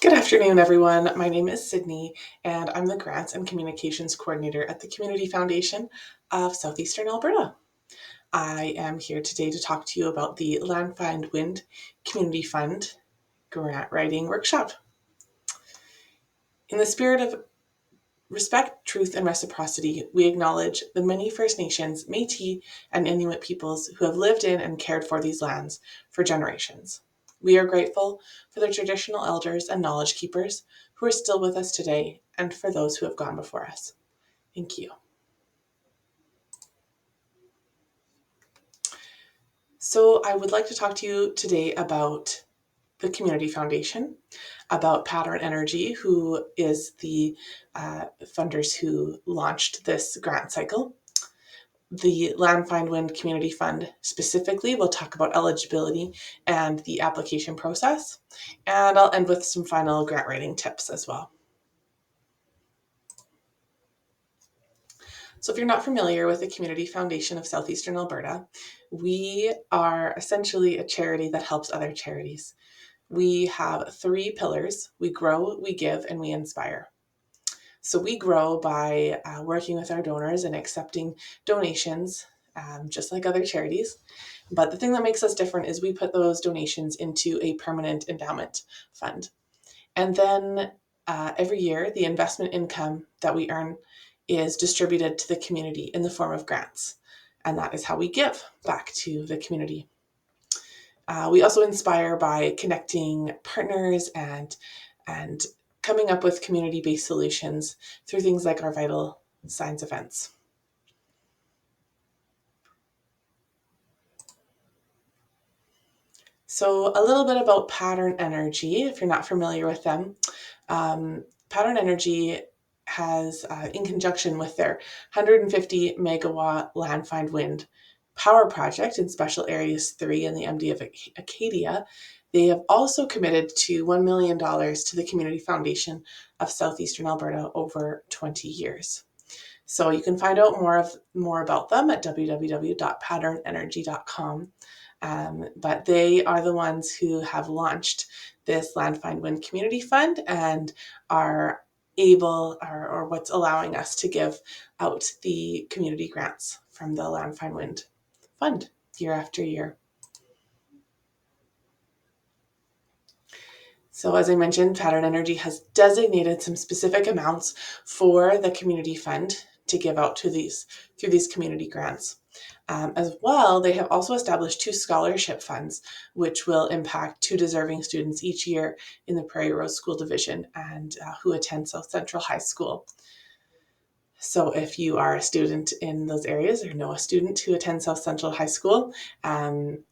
Good afternoon, everyone. My name is Sydney, and I'm the Grants and Communications Coordinator at the Community Foundation of Southeastern Alberta. I am here today to talk to you about the Lanfine Wind Community Fund Grant Writing Workshop. In the spirit of respect, truth, and reciprocity, we acknowledge the many First Nations, Metis, and Inuit peoples who have lived in and cared for these lands for generations. We are grateful for the traditional elders and knowledge keepers who are still with us today and for those who have gone before us. Thank you. So I would like to talk to you today about the Community Foundation, about Pattern Energy, who is the funders who launched this grant cycle. The Lanfine Wind Community Fund specifically will talk about eligibility and the application process, and I'll end with some final grant writing tips as well. So if you're not familiar with the Community Foundation of Southeastern Alberta, we are essentially a charity that helps other charities. We have 3 pillars: we grow, we give, and we inspire. So we grow by working with our donors and accepting donations, just like other charities. But the thing that makes us different is we put those donations into a permanent endowment fund. And then every year, the investment income that we earn is distributed to the community in the form of grants. And that is how we give back to the community. We also inspire by connecting partners and coming up with community-based solutions through things like our Vital Signs events. So a little bit about Pattern Energy, if you're not familiar with them. Pattern Energy has, in conjunction with their 150 megawatt Lanfine wind power project in Special Areas 3 in the MD of Acadia, they have also committed to $1 million to the Community Foundation of Southeastern Alberta over 20 years. So you can find out more about them at www.patternenergy.com. But they are the ones who have launched this Lanfine Wind Community Fund and are able, or what's allowing us to give out the community grants from the Lanfine Wind Fund year after year. So as I mentioned, Pattern Energy has designated some specific amounts for the community fund to give out to through these community grants. As well, they have also established 2 scholarship funds, which will impact 2 deserving students each year in the Prairie Rose School Division and who attend South Central High School. So if you are a student in those areas or know a student who attends South Central High School,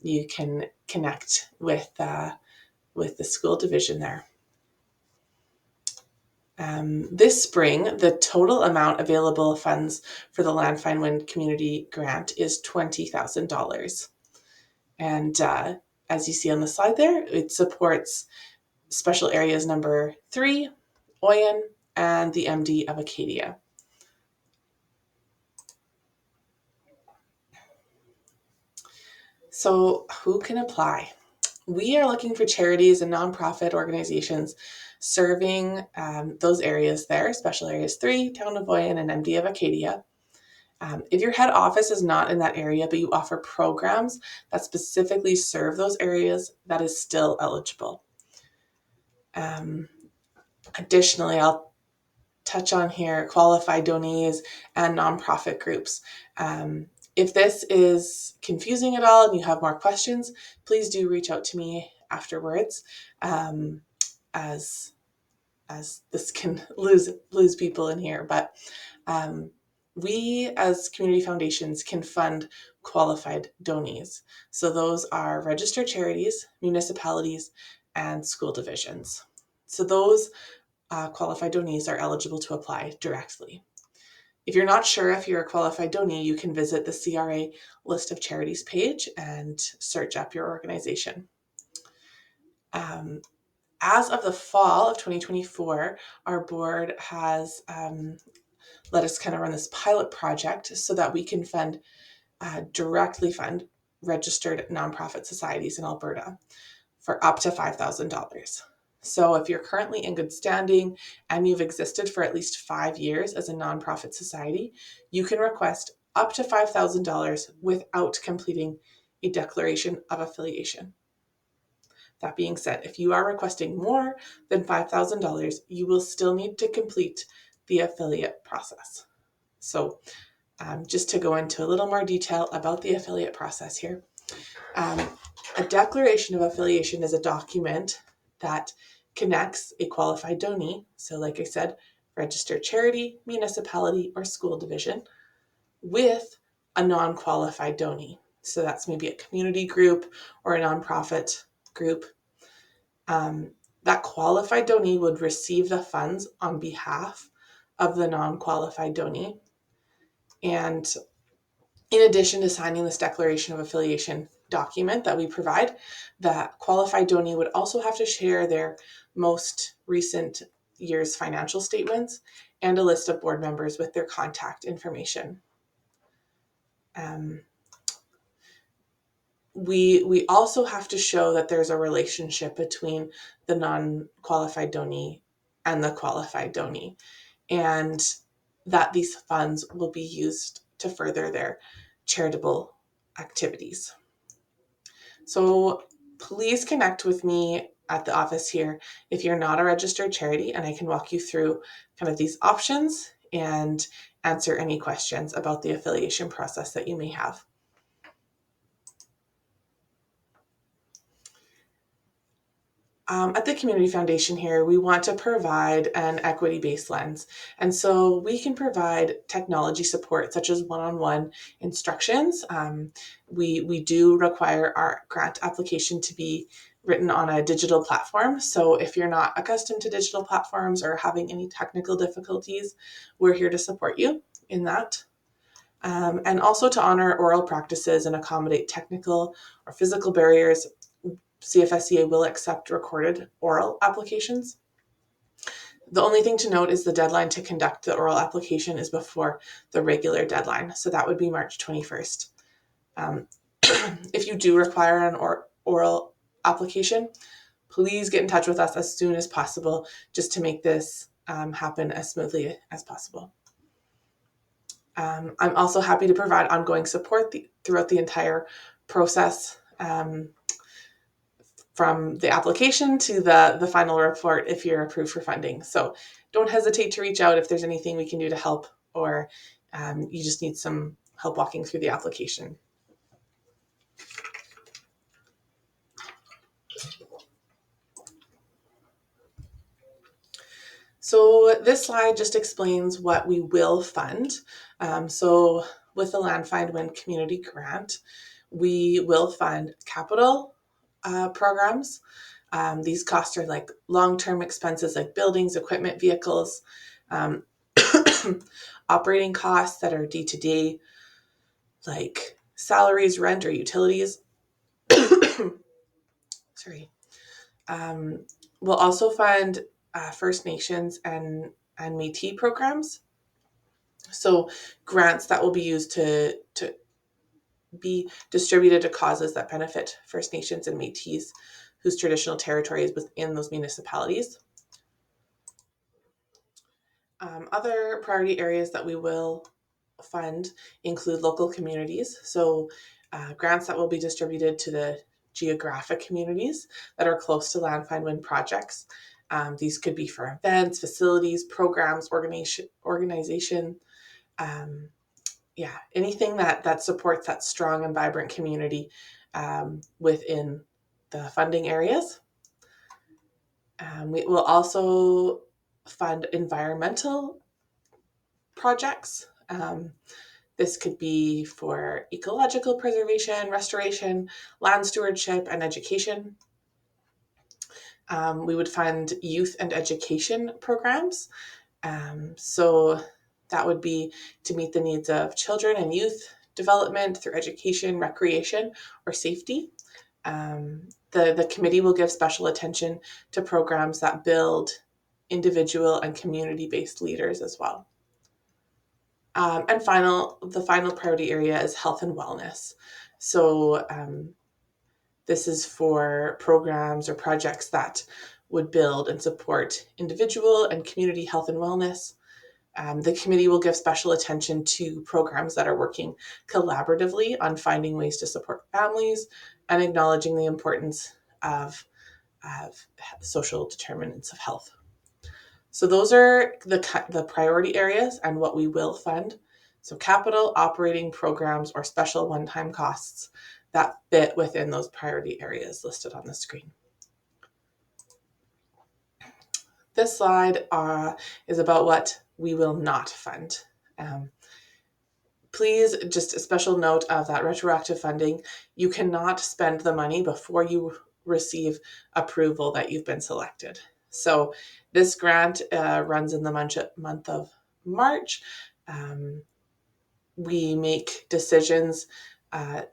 you can connect with the school division there. This spring, the total amount available funds for the Lanfine Wind Community Grant is $20,000. And as you see on the slide there, it supports Special Areas number 3, Oyen, and the MD of Acadia. So who can apply? We are looking for charities and nonprofit organizations serving those areas there, Special Areas 3, Town of Oyen, and MD of Acadia. If your head office is not in that area, but you offer programs that specifically serve those areas, that is still eligible. Additionally, I'll touch on here qualified donees and nonprofit groups. If this is confusing at all and you have more questions, please do reach out to me afterwards, as this can lose people in here. But we as community foundations can fund qualified donees. So those are registered charities, municipalities, and school divisions. So those qualified donees are eligible to apply directly. If you're not sure if you're a qualified donee, you can visit the CRA list of charities page and search up your organization. As of the fall of 2024, our board has let us kind of run this pilot project so that we can directly fund registered nonprofit societies in Alberta for up to $5,000. So if you're currently in good standing and you've existed for at least 5 years as a nonprofit society, you can request up to $5,000 without completing a declaration of affiliation. That being said, if you are requesting more than $5,000, you will still need to complete the affiliate process. So just to go into a little more detail about the affiliate process here. A declaration of affiliation is a document that connects a qualified donee, so like I said, registered charity, municipality, or school division, with a non-qualified donee. So that's maybe a community group or a nonprofit group. That qualified donee would receive the funds on behalf of the non-qualified donee. And in addition to signing this declaration of affiliation document that we provide, the qualified donee would also have to share their most recent year's financial statements and a list of board members with their contact information. We also have to show that there's a relationship between the non-qualified donee and the qualified donee, and that these funds will be used to further their charitable activities. So please connect with me at the office here if you're not a registered charity, and I can walk you through kind of these options and answer any questions about the affiliation process that you may have. At the Community Foundation here, we want to provide an equity-based lens. And so we can provide technology support such as one-on-one instructions. We do require our grant application to be written on a digital platform. So if you're not accustomed to digital platforms or having any technical difficulties, we're here to support you in that. And also to honor oral practices and accommodate technical or physical barriers, CFSCA will accept recorded oral applications. The only thing to note is the deadline to conduct the oral application is before the regular deadline, so that would be March 21st. If you do require an oral application, please get in touch with us as soon as possible just to make this happen as smoothly as possible. I'm also happy to provide ongoing support throughout the entire process, from the application to the final report if you're approved for funding. So don't hesitate to reach out if there's anything we can do to help, or you just need some help walking through the application. So this slide just explains what we will fund. So with the Lanfine Win Community Grant, we will fund capital programs. These costs are like long-term expenses like buildings, equipment, vehicles, operating costs that are day-to-day, like salaries, rent, or utilities. Sorry. We'll also fund First Nations and Metis programs. So grants that will be used to be distributed to causes that benefit First Nations and Metis whose traditional territory is within those municipalities. Other priority areas that we will fund include local communities. So grants that will be distributed to the geographic communities that are close to Lanfine Wind projects. These could be for events, facilities, programs, organization. Anything that supports that strong and vibrant community within the funding areas. We will also fund environmental projects. This could be for ecological preservation, restoration, land stewardship, and education. We would fund youth and education programs. So that would be to meet the needs of children and youth development through education, recreation, or safety. The committee will give special attention to programs that build individual and community-based leaders as well. And the final priority area is health and wellness. So this is for programs or projects that would build and support individual and community health and wellness. The committee will give special attention to programs that are working collaboratively on finding ways to support families and acknowledging the importance of social determinants of health. So those are the priority areas and what we will fund. So capital, operating programs, or special one-time costs that fit within those priority areas listed on the screen. This slide is about what we will not fund. Please, just a special note of that retroactive funding, you cannot spend the money before you receive approval that you've been selected. So this grant runs in the month of March. We make decisions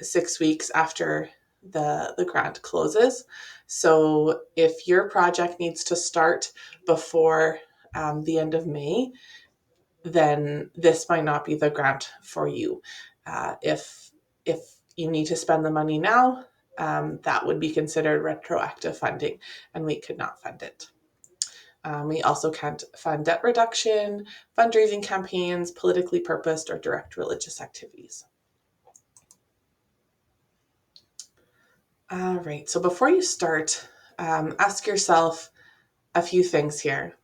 6 weeks after the grant closes. So if your project needs to start before the end of May, then this might not be the grant for you. If you need to spend the money now, that would be considered retroactive funding, and we could not fund it. We also can't fund debt reduction, fundraising campaigns, politically purposed or direct religious activities. All right, so before you start, ask yourself a few things here.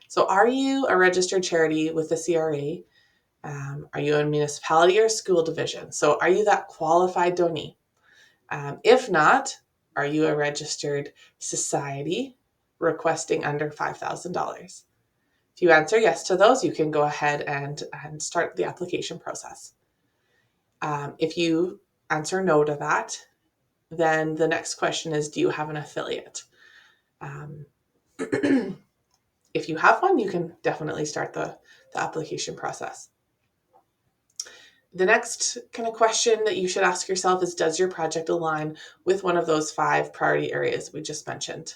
So are you a registered charity with the CRA? Are you a municipality or school division? So are you that qualified donee? If not, are you a registered society requesting under $5,000? If you answer yes to those, you can go ahead and start the application process. If you answer no to that, then the next question is, do you have an affiliate? If you have one, you can definitely start the application process. The next kind of question that you should ask yourself is, does your project align with one of those 5 priority areas we just mentioned?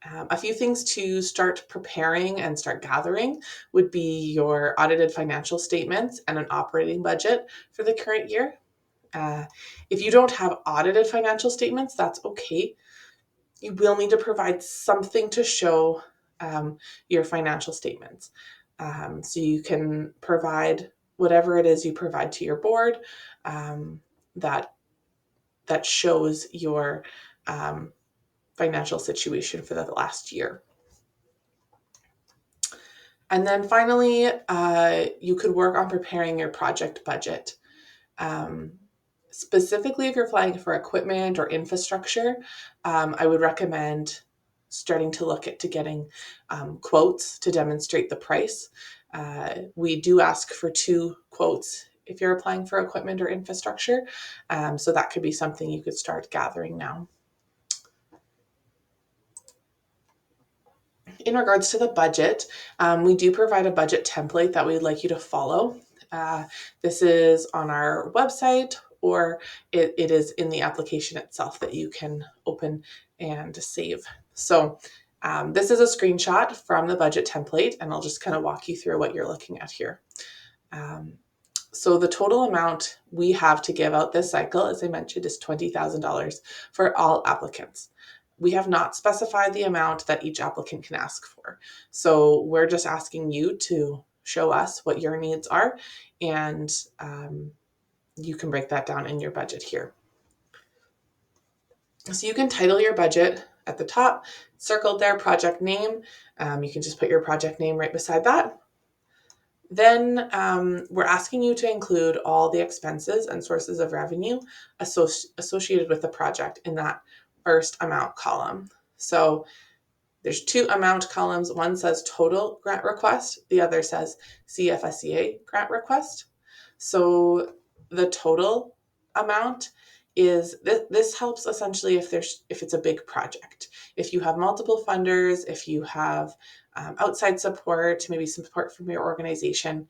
A few things to start preparing and start gathering would be your audited financial statements and an operating budget for the current year. If you don't have audited financial statements, that's okay. You will need to provide something to show your financial statements. So you can provide whatever it is you provide to your board that shows your financial situation for the last year. And then finally, you could work on preparing your project budget. Specifically, if you're applying for equipment or infrastructure, I would recommend starting to look at getting quotes to demonstrate the price. We do ask for 2 quotes if you're applying for equipment or infrastructure. So that could be something you could start gathering now. In regards to the budget, we do provide a budget template that we'd like you to follow. This is on our website, or it is in the application itself that you can open and save. So this is a screenshot from the budget template, and I'll just kind of walk you through what you're looking at here. So the total amount we have to give out this cycle, as I mentioned, is $20,000 for all applicants. We have not specified the amount that each applicant can ask for. So we're just asking you to show us what your needs are, and you can break that down in your budget here. So you can title your budget at the top, circled there, project name. You can just put your project name right beside that. Then we're asking you to include all the expenses and sources of revenue associated with the project in that first amount column. So there's 2 amount columns. One says total grant request. The other says CFSEA grant request. So the total amount is, this helps essentially if it's a big project. If you have multiple funders, if you have outside support, maybe some support from your organization.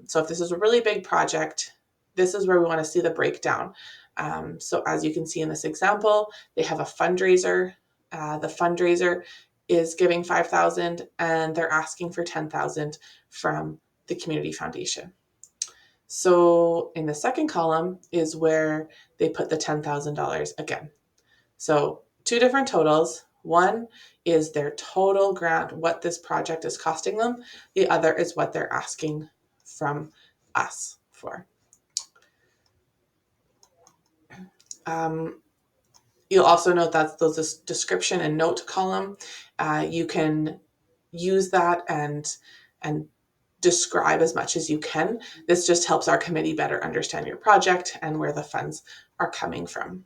So if this is a really big project, this is where we want to see the breakdown. So as you can see in this example, they have a fundraiser. The fundraiser is giving $5,000 and they're asking for $10,000 from the community foundation. So in the second column is where they put the $10,000 again. So 2 different totals. One is their total grant, what this project is costing them. The other is what they're asking from us for. You'll also note that those description and note column. You can use that and describe as much as you can. This just helps our committee better understand your project and where the funds are coming from.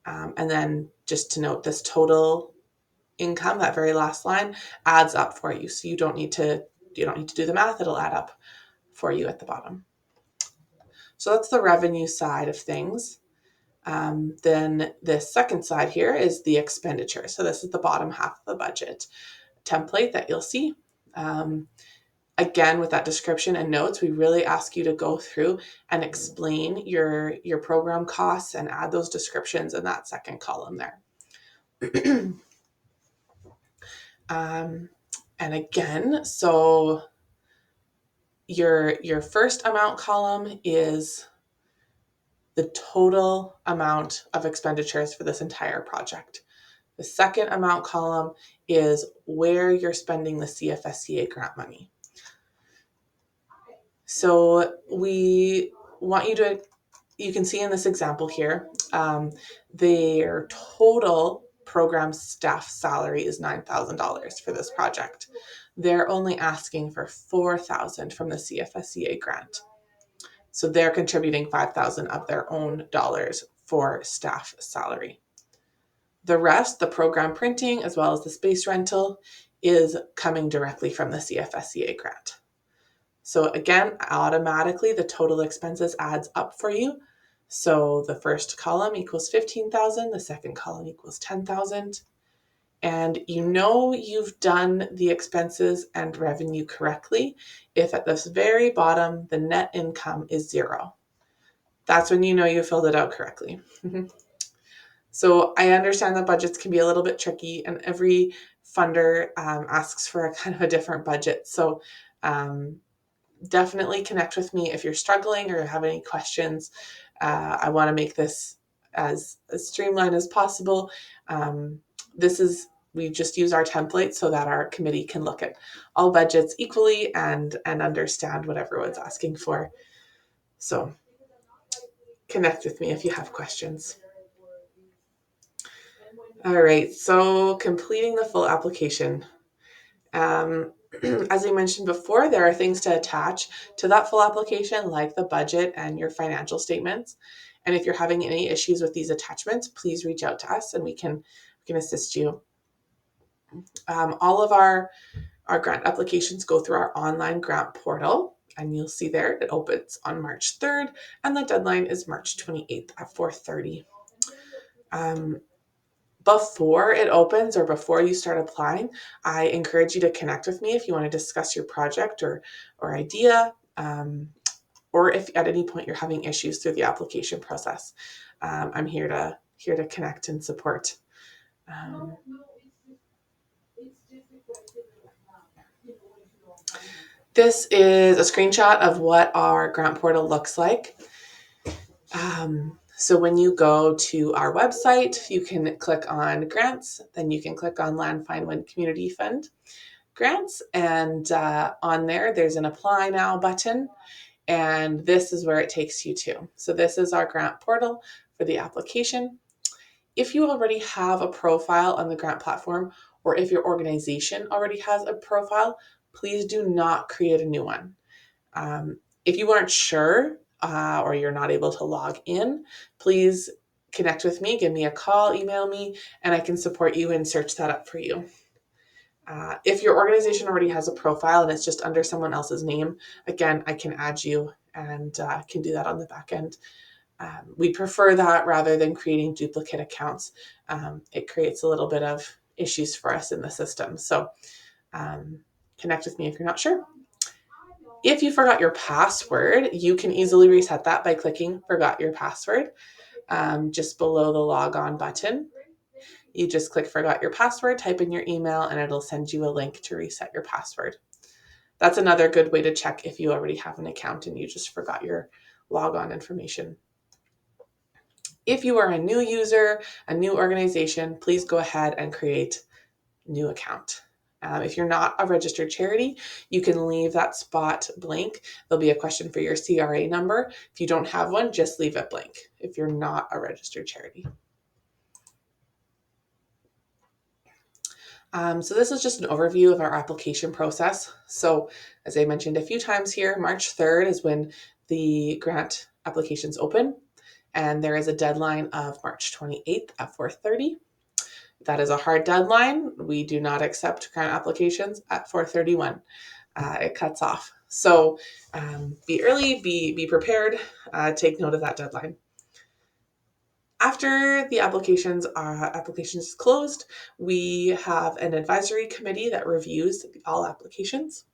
And then just to note, this total income, that very last line, adds up for you. So you don't need to do the math, it'll add up for you at the bottom. So that's the revenue side of things. Then the second side here is the expenditure. So this is the bottom half of the budget template that you'll see. Again, with that description and notes, we really ask you to go through and explain your program costs and add those descriptions in that second column there. And again, so your first amount column is the total amount of expenditures for this entire project. The second amount column is where you're spending the CFSCA grant money. So we want you can see in this example here, their total program staff salary is $9,000 for this project. They're only asking for $4,000 from the CFSCA grant. So they're contributing $5,000 of their own dollars for staff salary. The rest, the program printing, as well as the space rental, is coming directly from the CFSCA grant. So again, automatically the total expenses adds up for you. So the first column equals 15,000, the second column equals 10,000. And you know you've done the expenses and revenue correctly if at this very bottom the net income is 0. That's when you know you filled it out correctly. So I understand that budgets can be a little bit tricky, and every funder asks for a kind of a different budget. So definitely connect with me if you're struggling or have any questions. I want to make this as streamlined as possible. We just use our template so that our committee can look at all budgets equally and understand what everyone's asking for. So connect with me if you have questions. All right, so completing the full application. As I mentioned before, there are things to attach to that full application, like the budget and your financial statements. And if you're having any issues with these attachments, please reach out to us and we can assist you. All of our grant applications go through our online grant portal, and you'll see there it opens on March 3rd, and the deadline is March 28th at 4:30. Before it opens or before you start applying, I encourage you to connect with me if you want to discuss your project or idea, or if at any point you're having issues through the application process. I'm here to connect and support. This is a screenshot of what our grant portal looks like. So when you go to our website, you can click on grants, then you can click on Lanfine Wind Community Fund grants, and on there's an apply now button, and this is where it takes you to. So this is our grant portal for the application. If you already have a profile on the grant platform, or if your organization already has a profile, please do not create a new one. If you aren't sure or you're not able to log in, please connect with me, give me a call, email me, and I can support you and search that up for you. If your organization already has a profile and it's just under someone else's name, again, I can add you and can do that on the back end. We prefer that rather than creating duplicate accounts. It creates a little bit of issues for us in the system. So connect with me if you're not sure. If you forgot your password, you can easily reset that by clicking Forgot Your Password just below the Log On button. You just click Forgot Your Password, type in your email, and it'll send you a link to reset your password. That's another good way to check if you already have an account and you just forgot your log on information. If you are a new user, a new organization, please go ahead and create a new account. If you're not a registered charity, you can leave that spot blank. There'll be a question for your CRA number. If you don't have one, just leave it blank if you're not a registered charity. So this is just an overview of our application process. So as I mentioned a few times here, March 3rd is when the grant applications open, and there is a deadline of March 28th at 4:30. That is a hard deadline. We do not accept grant applications at 4:31. It cuts off. So be early, be prepared, take note of that deadline. After the applications is closed, we have an advisory committee that reviews all applications.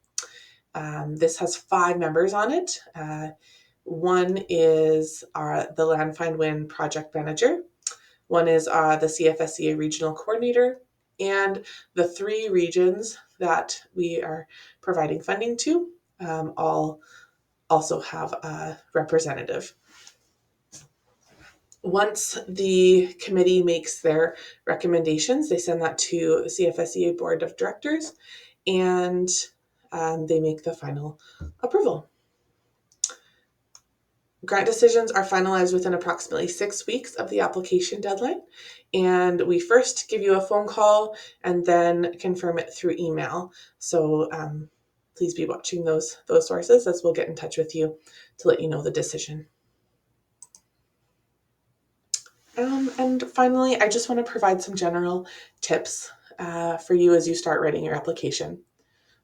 This has 5 members on it. One is the Lanfine Win project manager. One is the CFSCA regional coordinator, and the 3 regions that we are providing funding to all also have a representative. Once the committee makes their recommendations, they send that to the CFSCA board of directors, and they make the final approval. Grant decisions are finalized within approximately 6 weeks of the application deadline, and we first give you a phone call and then confirm it through email. So please be watching those sources, as we'll get in touch with you to let you know the decision. And finally, I just want to provide some general tips for you as you start writing your application.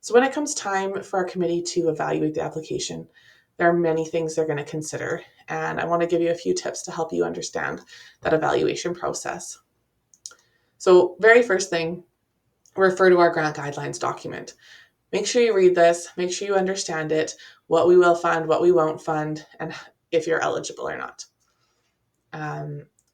So when it comes time for our committee to evaluate the application, there are many things they're going to consider, and I want to give you a few tips to help you understand that evaluation process. So very first thing, refer to our grant guidelines document. Make sure you read this, make sure you understand it, what we will fund, what we won't fund, and if you're eligible or not.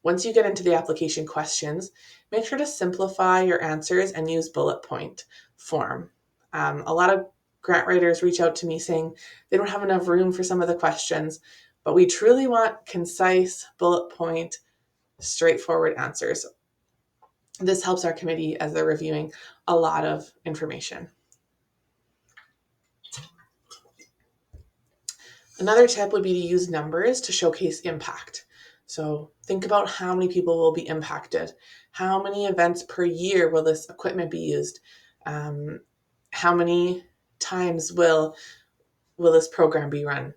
Once you get into the application questions, make sure to simplify your answers and use bullet point form. A lot of grant writers reach out to me saying they don't have enough room for some of the questions, but we truly want concise, bullet point, straightforward answers. This helps our committee as they're reviewing a lot of information. Another tip would be to use numbers to showcase impact. So think about how many people will be impacted. How many events per year will this equipment be used? How many times will this program be run?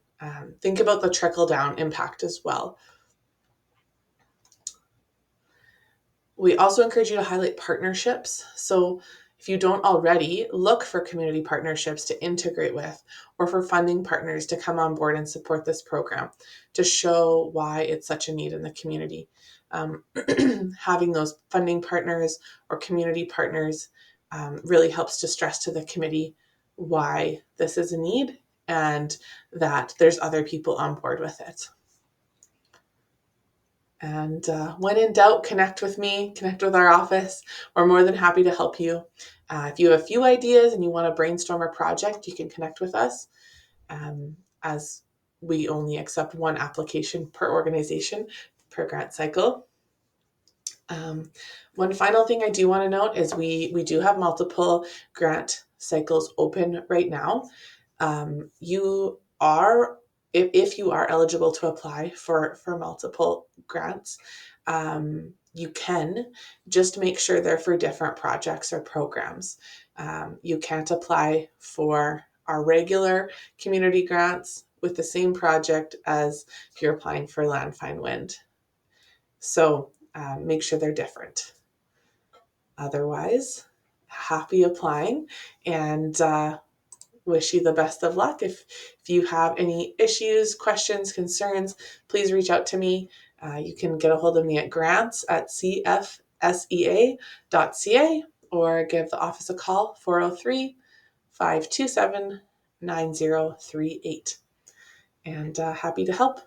Think about the trickle-down impact as well. We also encourage you to highlight partnerships. So if you don't already, look for community partnerships to integrate with, or for funding partners to come on board and support this program to show why it's such a need in the community. Having those funding partners or community partners really helps to stress to the committee why this is a need and that there's other people on board with it. And when in doubt, connect with me, connect with our office. We're more than happy to help you. If you have a few ideas and you want to brainstorm a project, you can connect with us, as we only accept 1 application per organization per grant cycle. One final thing I do want to note is we do have multiple grant cycles open right now. If you are eligible to apply for multiple grants, you can just make sure they're for different projects or programs. You can't apply for our regular community grants with the same project as if you're applying for Lanfine Wind. So make sure they're different. Otherwise, happy applying, and wish you the best of luck. If you have any issues, questions, concerns, please reach out to me. You can get a hold of me at grants@cfsea.ca or give the office a call, 403-527-9038. And happy to help.